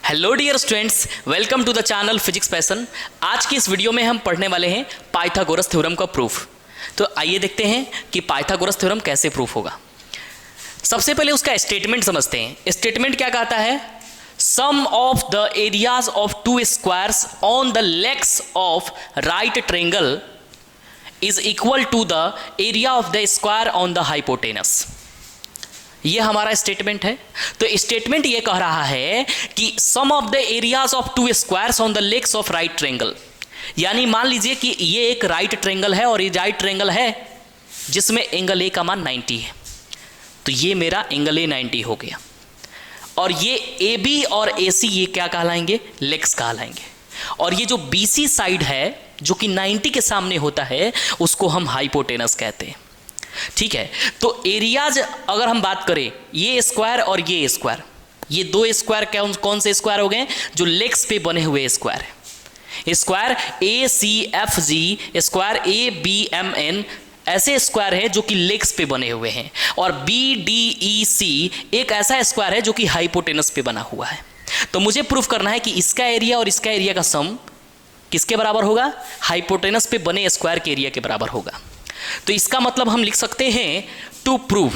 Hello dear students, welcome to the channel physics passion. आज की इस वीडियो में हम पढ़ने वाले हैं पाइथागोरस थ्योरम का प्रूफ। तो आइए देखते हैं कि पाइथागोरस थ्योरम कैसे प्रूफ होगा। सबसे पहले उसका स्टेटमेंट समझते हैं। स्टेटमेंट क्या कहता है? Sum of the areas of two squares on the legs of right triangle is equal to the area of the square on the hypotenuse. ये हमारा स्टेटमेंट है। तो स्टेटमेंट ये कह रहा है कि sum of the areas of two squares on the legs of right triangle, यानी मान लीजिए कि ये एक राइट ट्रायंगल है और ये राइट ट्रायंगल है जिसमें एंगल ए का मान 90 है। तो ये मेरा एंगल ए 90 हो गया और ये ए बी और ए सी ये क्या कहलाएंगे? लेग्स कहलाएंगे। और ये जो बी सी साइड है जो कि 90 के सामने होता है उसको हम हाइपोटेनस कहते हैं। ठीक है, तो एरियाज अगर हम बात करें, ये स्क्वायर और ये स्क्वायर, ये दो स्क्वायर कौन से स्क्वायर हो गए? जो लेग्स पे बने हुए स्क्वायर है। Square A C F G, square A B M N, ऐसे स्क्वायर है जो कि लेग्स पे बने हुए हैं। और बी डी ई सी एक ऐसा स्क्वायर है जो कि हाइपोटेनस पे बना हुआ है। तो मुझे प्रूफ करना है कि इसका एरिया और इसका एरिया का सम किसके बराबर होगा? हाइपोटेनस पे बने स्क्वायर के एरिया के बराबर होगा। तो इसका मतलब हम लिख सकते हैं टू प्रूव,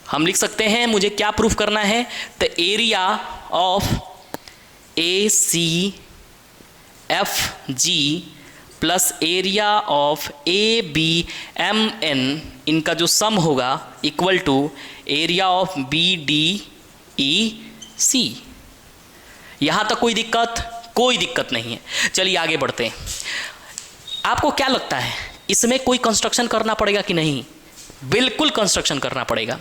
हम लिख सकते हैं मुझे क्या प्रूफ करना है? The area of A C F G plus area of A B M N, इनका जो सम होगा equal to area of B D E C. यहां तक कोई दिक्कत? कोई दिक्कत नहीं है। चलिए आगे बढ़ते हैं। आपको क्या लगता है इसमें कोई कंस्ट्रक्शन करना पड़ेगा कि नहीं? बिल्कुल कंस्ट्रक्शन करना पड़ेगा,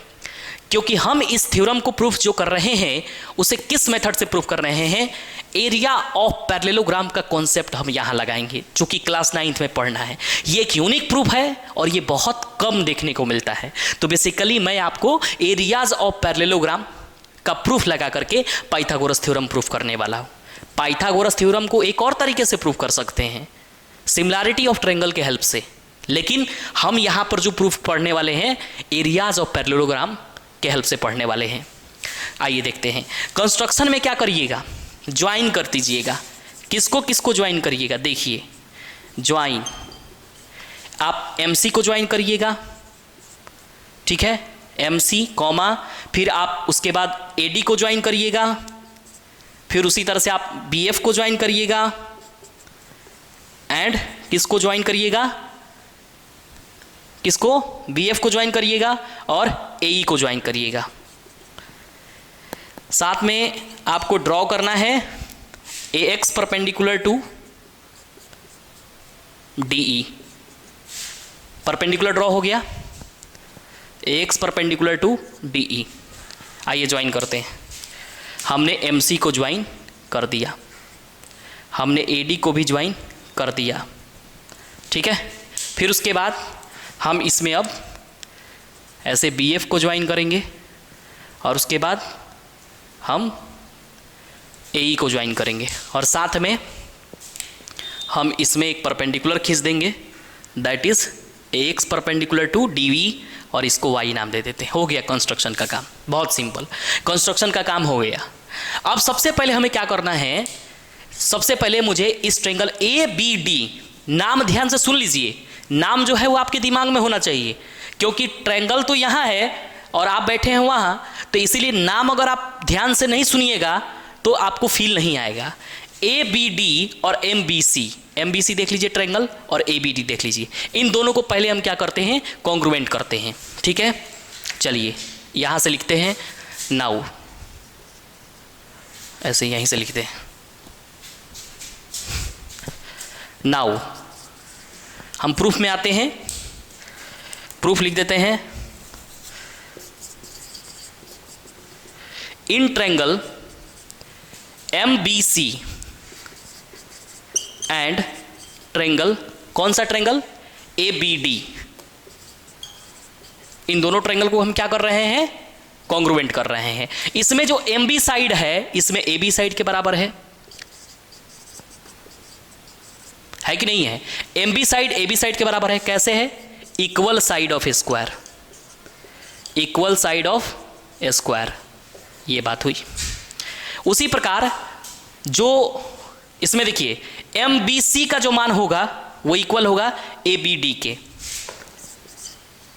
क्योंकि हम इस थ्योरम को प्रूफ जो कर रहे हैं उसे किस मेथड से प्रूफ कर रहे हैं? एरिया ऑफ पैरेललोग्राम का कॉन्सेप्ट हम यहां लगाएंगे, जो कि क्लास 9th में पढ़ना है। ये एक यूनिक प्रूफ है और ये बहुत कम देखने को मिलता है। तो बेसिकली मैं आपको एरियाज ऑफ पैरेललोग्राम का प्रूफ लगा करके पाइथागोरस थ्योरम प्रूफ करने वाला हूं। पाइथागोरस थ्योरम को एक और तरीके से प्रूफ कर सकते हैं, सिमिलैरिटी ऑफ ट्रायंगल के हेल्प से, लेकिन हम यहां पर जो प्रूफ पढ़ने वाले हैं एरियाज ऑफ पैरेललोग्राम के हेल्प से पढ़ने वाले हैं। आइए देखते हैं। कंस्ट्रक्शन में क्या करिएगा? ज्वाइन कर दीजिएगा। किसको किसको ज्वाइन करिएगा? देखिए, ज्वाइन, आप MC को ज्वाइन करिएगा, ठीक है, MC कॉमा, फिर आप उसके बाद AD को ज्वाइन करिएगा, फिर उसी तरह से आप BF को ज्वाइन करिएगा एंड किसको ज्वाइन करिएगा? किसको? BF को ज्वाइन करिएगा और AE को ज्वाइन करिएगा। साथ में आपको ड्रॉ करना है AX perpendicular to DE। Perpendicular draw हो गया, AX परपेंडिकुलर टू DE। आइए ज्वाइन करते हैं। हमने MC को ज्वाइन कर दिया, हमने AD को भी ज्वाइन कर दिया, ठीक है। फिर उसके बाद हम इसमें अब ऐसे BF को ज्वाइन करेंगे और उसके बाद हम AE को ज्वाइन करेंगे और साथ में हम इसमें एक परपेंडिकुलर खींच देंगे, that is AX perpendicular to DV और इसको Y नाम दे देते हैं। हो गया कंस्ट्रक्शन का काम। बहुत सिंपल, कंस्ट्रक्शन का काम हो गया। अब सबसे पहले हमें क्या करना है? सबसे पहले मुझे इस ट्रायंगल ABD, नाम ध्यान से सुन लीजिए, नाम जो है वो आपके दिमाग में होना चाहिए, क्योंकि ट्रायंगल तो यहाँ है और आप बैठे हैं वहाँ, तो इसीलिए नाम अगर आप ध्यान से नहीं सुनिएगा तो आपको फील नहीं आएगा। ABD और MBC देख लीजिए ट्रायंगल, और ABD देख लीजिए। इन दोनों को पहले हम क्या करते हैं? कॉन्ग्रुएंट करते हैं, ठीक है। चलिए यहाँ से लिखते हैं नाउ, ऐसे यहीं से लिखते हैं नाउ। हम प्रूफ में आते हैं, प्रूफ लिख देते हैं। In triangle MBC and triangle, कौन सा ट्रायंगल? ABD, इन दोनों ट्रायंगल को हम क्या कर रहे हैं? कॉन्ग्रुएंट कर रहे हैं। इसमें जो MB साइड है इसमें AB साइड के बराबर है कि नहीं है? MB साइड AB साइड के बराबर है। कैसे है? Equal side of square, equal side of square, ये बात हुई। उसी प्रकार जो इसमें देखिए MBC का जो मान होगा वो इक्वल होगा ABD के।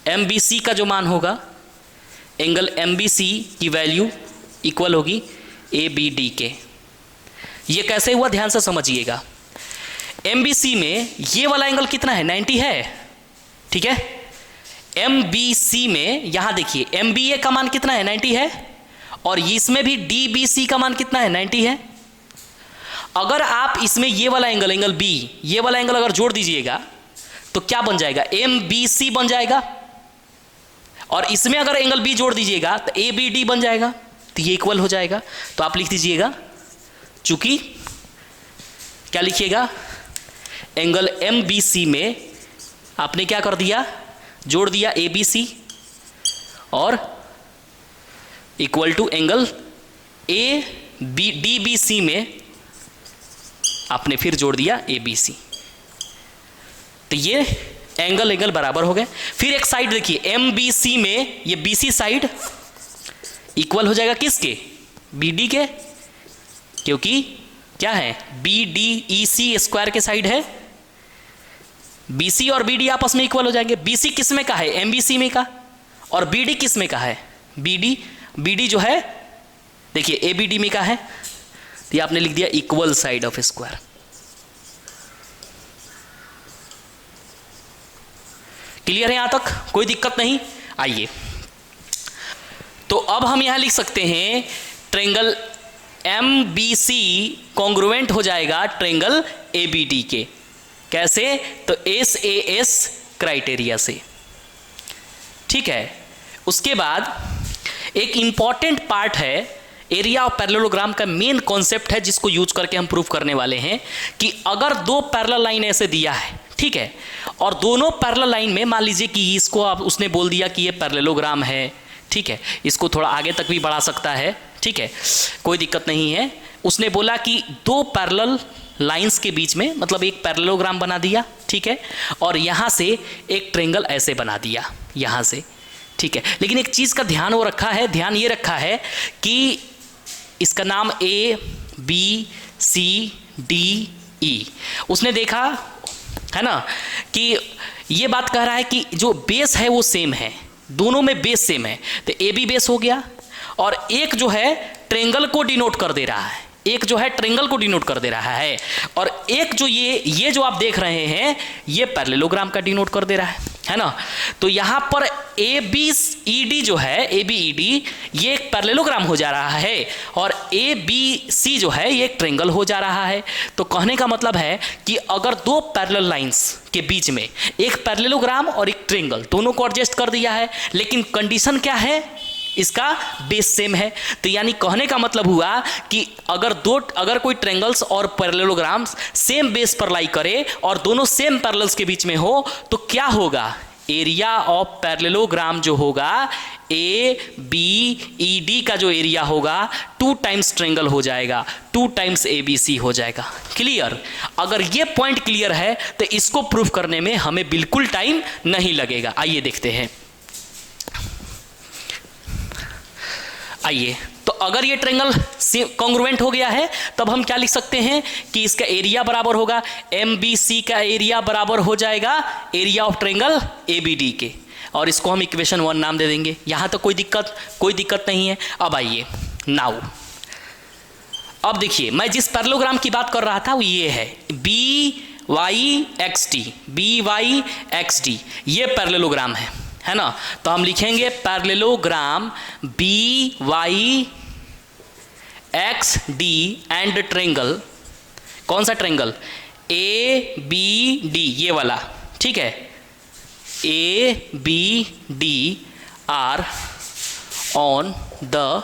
MBC का जो मान होगा, एंगल MBC की वैल्यू इक्वल होगी ABD के। ये कैसे हुआ ध्यान से समझिएगा। MBC में ये वाला एंगल कितना है, 90 है, ठीक है। MBC में यहां देखिए MBA का मान कितना है, 90 है, और इसमें भी DBC का मान कितना है, 90 है। अगर आप इसमें ये वाला एंगल B, ये वाला एंगल अगर जोड़ दीजिएगा तो क्या बन जाएगा, MBC बन जाएगा, और इसमें अगर एंगल B जोड़ दीजिएगा तो ABD बन जाएगा, तो ये इक्वल हो जाएगा। तो आप लिख दीजिएगा, चूंकि क्या लिखिएगा, एंगल MBC में आपने क्या कर दिया, जोड़ दिया ABC, और इक्वल टू एंगल DBC में आपने फिर जोड़ दिया ABC। तो ये एंगल बराबर हो गए। फिर एक साइड देखिए MBC में ये BC साइड इक्वल हो जाएगा किसके, BD के, क्योंकि क्या है BDEC स्क्वायर के साइड है। BC और BD आपस में इक्वल हो जाएंगे। BC किस में का है, MBC में का, और BD किस में का है, BD जो है देखिए ABD में का है। तो ये आपने लिख दिया equal side of square. Clear है यहां तक, कोई दिक्कत नहीं। आइए, तो अब हम यहां लिख सकते हैं ट्रेंगल MBC कॉन्ग्रुएंट हो जाएगा ट्रेंगल ABD के। कैसे, तो SAS क्राइटेरिया से, ठीक है। उसके बाद एक इंपॉर्टेंट पार्ट है, एरिया ऑफ पैरेललोग्राम का मेन कॉन्सेप्ट है जिसको यूज करके हम प्रूफ करने वाले हैं कि अगर दो पैरेलल लाइन ऐसे दिया है, ठीक है, और दोनों पैरेलल लाइन में मान लीजिए कि इसको आप उसने बोल दिया कि ये पैरेललोग्राम है, ठीक है, इसको थोड़ा आगे तक भी बढ़ा सकता है, ठीक है, कोई दिक्कत नहीं है। उसने बोला कि दो पैरेलल लाइंस के बीच में मतलब एक पैरेललोग्राम बना दिया, ठीक है, और यहाँ से एक ट्रेंगल ऐसे बना दिया यहाँ से, ठीक है। लेकिन एक चीज़ का ध्यान वो रखा है, ध्यान ये रखा है कि इसका नाम ABCDE उसने देखा है ना, कि ये बात कह रहा है कि जो बेस है वो सेम है, दोनों में बेस सेम है। तो AB बेस हो गया, और एक जो है ट्रेंगल को डिनोट कर दे रहा है, एक जो है ट्रेंगल को डिनोट कर दे रहा है, और एक जो ये जो आप देख रहे हैं ये पैरेललोग्राम का डिनोट कर दे रहा है ना। तो यहाँ पर ABED जो है ABED ये एक पैरेललोग्राम हो जा रहा है, और ABC जो है ये एक ट्रेंगल हो जा रहा है। तो कहने का मतलब है कि अगर दो पैरेलल लाइंस के बीच में एक पैरेललोग्राम और एक ट्रेंगल दोनों को एडजस्ट कर दिया है, लेकिन कंडीशन क्या है, इसका बेस सेम है। तो यानी कहने का मतलब हुआ कि अगर कोई ट्रेंगल्स और पैरेललोग्राम्स सेम बेस पर लाई करे और दोनों सेम पैरेलल्स के बीच में हो, तो क्या होगा, एरिया ऑफ पैरेललोग्राम जो होगा ABED का जो एरिया होगा 2 टाइम्स ट्रेंगल हो जाएगा, 2 टाइम्स ABC हो जाएगा। क्लियर, अगर ये पॉइंट क्लियर है तो इसको प्रूफ करने में हमें बिल्कुल टाइम नहीं लगेगा। आइए देखते हैं। आइए, तो अगर ये ट्रेंगल कॉन्ग्रुएंट हो गया है तब हम क्या लिख सकते हैं कि इसका एरिया बराबर होगा MBC का एरिया बराबर हो जाएगा एरिया ऑफ ट्रेंगल ABD के, और इसको हम इक्वेशन 1 नाम दे देंगे। यहां तक कोई दिक्कत नहीं है। अब आइए नाउ, अब देखिए मैं जिस पैरेललोग्राम की बात कर रहा था वो ये है BYXD, ये पैरेललोग्राम है ना। तो हम लिखेंगे पैरेललोग्राम BYXD एंड ट्रेंगल, कौन सा ट्रेंगल, ABD ये वाला, ठीक है, ABD are on the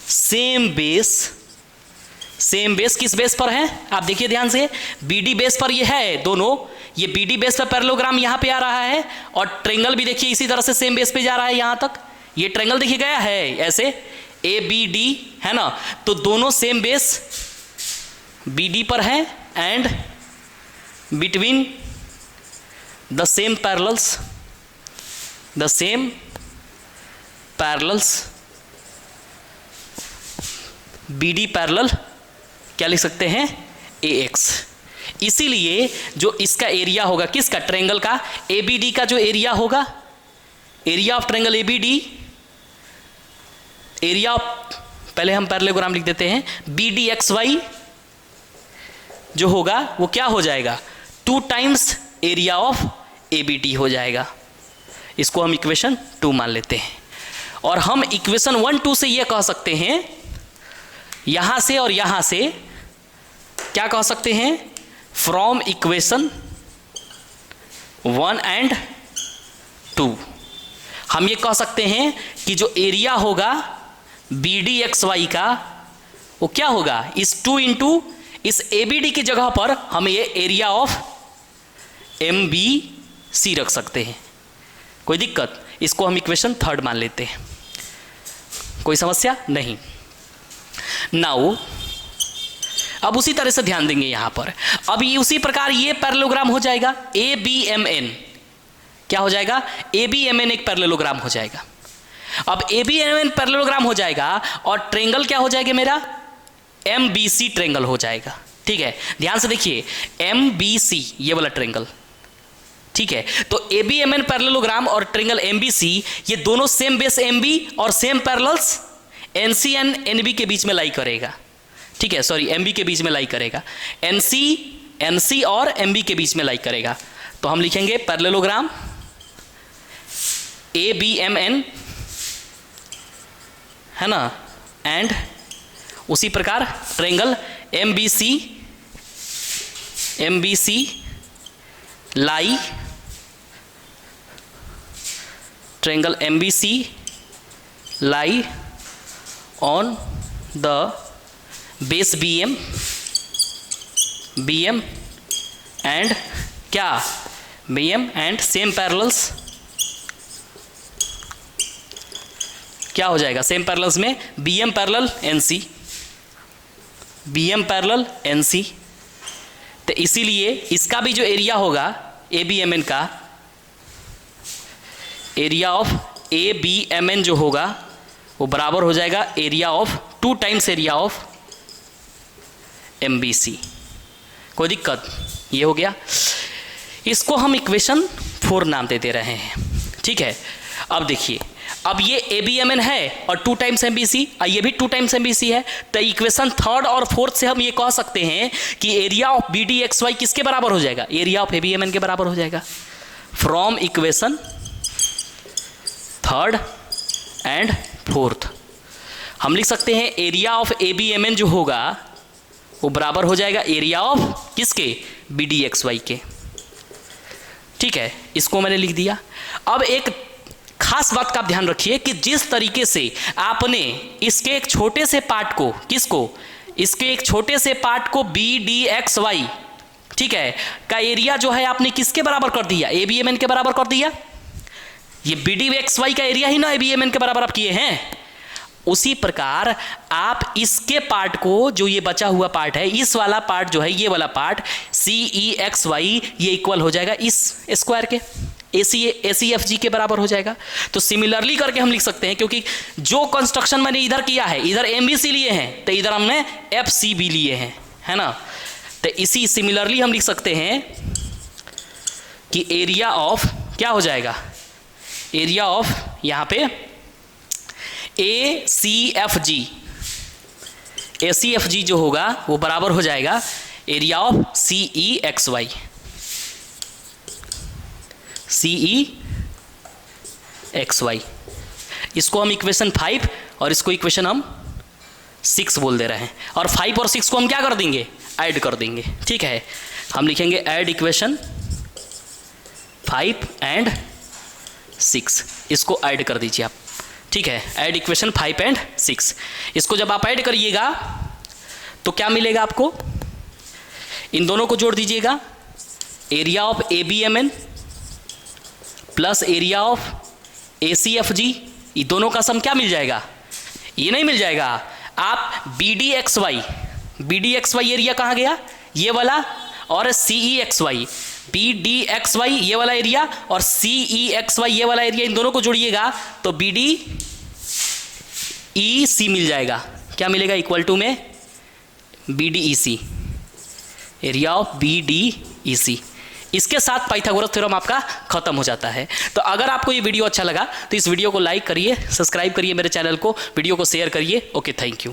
same base. Same base किस बेस पर है, आप देखिए ध्यान से, BD बेस पर ये है दोनों, ये BD बेस पर पैरेललोग्राम यहाँ पे आ रहा है, और ट्रेंगल भी देखिए इसी तरह से सेम बेस पे जा रहा है यहाँ तक। ये ट्रेंगल देखिए गया है ऐसे ABD है ना, तो दोनों सेम बेस BD पर है and between the same parallels B D parallel क्या लिख सकते हैं, ए एक्स। इसीलिए जो इसका एरिया होगा किसका, ट्रायंगल का, ए बी डी का जो एरिया होगा, area of triangle A B D, area of, पहले हम पैरेललोग्राम लिख देते हैं, बी डी एक्स वाई जो होगा वो क्या हो जाएगा, 2 times area of A B D हो जाएगा। इसको हम इक्वेशन 2 मान लेते हैं। और हम इक्वेशन 1 2 से ये कह सकते हैं, यहां से और यहां से क्या कह सकते हैं, फ्रॉम इक्वेशन 1 एंड 2 हम ये कह सकते हैं कि जो एरिया होगा बी डी एक्स वाई का वो क्या होगा, इस 2 इंटू इस ए बी डी की जगह पर हम ये area of M B C रख सकते हैं। कोई दिक्कत, इसको हम इक्वेशन 3 मान लेते हैं, कोई समस्या नहीं। नाउ अब उसी तरह से ध्यान देंगे यहां पर, अब ये उसी प्रकार ये पैरेललोग्राम हो जाएगा, ए बी एम एन क्या हो जाएगा, ए बी एम एन एक पैरेललोग्राम हो जाएगा। अब A B M N parallelogram हो जाएगा और ट्रायंगल क्या हो जाएगा मेरा, एम बी सी ट्रायंगल हो जाएगा। ठीक है, ध्यान से देखिए, एम बी सी ये वाला ट्रायंगल, ठीक है। तो A B M N parallelogram और ट्रायंगल एम बी सी ये दोनों सेम बेस एम बी और same parallels N C and N B के बीच में लाई करेगा। ठीक है, सॉरी एम बी के बीच में लाई करेगा, एन सी और एम बी के बीच में लाई करेगा। तो हम लिखेंगे parallelogram A B M N, है ना, एंड उसी प्रकार triangle M B C lie, triangle M B C lie on the base B M and क्या, B M and same parallels, क्या हो जाएगा, सेम पैरेलल्स में B M parallel N C, B M parallel N C. तो इसीलिए इसका भी जो एरिया होगा ए बी एम एन का, area of A B M N जो होगा वो बराबर हो जाएगा area of 2 times area of M B C. कोई दिक्कत, ये हो गया। इसको हम इक्वेशन 4 नाम दे रहे हैं। ठीक है, अब देखिए, अब ये ए बी एम एन है और 2 टाइम्स एम बी सी, ये भी 2 टाइम्स एम बी सी है। तो इक्वेशन 3 और 4 से हम ये कह सकते हैं कि area of B D X Y किसके बराबर हो जाएगा, area of A B M N के बराबर हो जाएगा। फ्रॉम इक्वेशन 3 एंड 4 हम लिख सकते हैं area of A B M N जो होगा वो बराबर हो जाएगा एरिया ऑफ किसके, बी डी एक्स वाई के। ठीक है, इसको मैंने लिख दिया। अब एक खास बात का आप ध्यान रखिए कि जिस तरीके से आपने इसके एक छोटे से पार्ट को, किसको, इसके एक छोटे से पार्ट को बी डी एक्स वाई, ठीक है, का एरिया जो है आपने किसके बराबर कर दिया, ए बी एम एन के बराबर कर दिया। ये बी डी एक्स वाई का एरिया ही ना ए बी एम एन के बराबर आप किए हैं। उसी प्रकार आप इसके पार्ट को, जो ये बचा हुआ पार्ट है, इस वाला पार्ट जो है, ये वाला पार्ट सी ई एक्स वाई, ये इक्वल हो जाएगा इस स्क्वायर के, ए सी एफ जी के बराबर हो जाएगा। तो सिमिलरली करके हम लिख सकते हैं, क्योंकि जो कंस्ट्रक्शन मैंने इधर किया है, इधर एम बी सी लिए हैं तो इधर हमने एफ सी बी लिए हैं, है ना। तो इसी सिमिलरली हम लिख सकते हैं कि एरिया ऑफ क्या हो जाएगा, एरिया ऑफ यहाँ पे ए सी एफ जी जो होगा वो बराबर हो जाएगा area of C E X Y, C E X Y. इसको हम इक्वेशन 5 और इसको इक्वेशन हम 6 बोल दे रहे हैं। और 5 और 6 को हम क्या कर देंगे, ऐड कर देंगे। ठीक है, हम लिखेंगे ऐड इक्वेशन 5 एंड 6, इसको ऐड कर दीजिए आप। ठीक है, ऐड इक्वेशन 5 एंड 6, इसको जब आप ऐड करिएगा तो क्या मिलेगा आपको, इन दोनों को जोड़ दीजिएगा, area of A B M N plus area of A C F G, ये दोनों का सम क्या मिल जाएगा, ये नहीं मिल जाएगा, आप B D X Y area कहाँ गया, ये वाला, और C E X Y, B D X Y ये वाला एरिया और सी ई एक्स वाई ये वाला एरिया, इन दोनों को जोड़िएगा तो बी डी ई सी मिल जाएगा। क्या मिलेगा, इक्वल टू में BDEC, एरिया ऑफ BDEC। इसके साथ पाइथागोरस थ्योरम आपका खत्म हो जाता है। तो अगर आपको ये वीडियो अच्छा लगा तो इस वीडियो को लाइक करिए, सब्सक्राइब करिए मेरे चैनल को, वीडियो को शेयर करिए। Okay, thank you.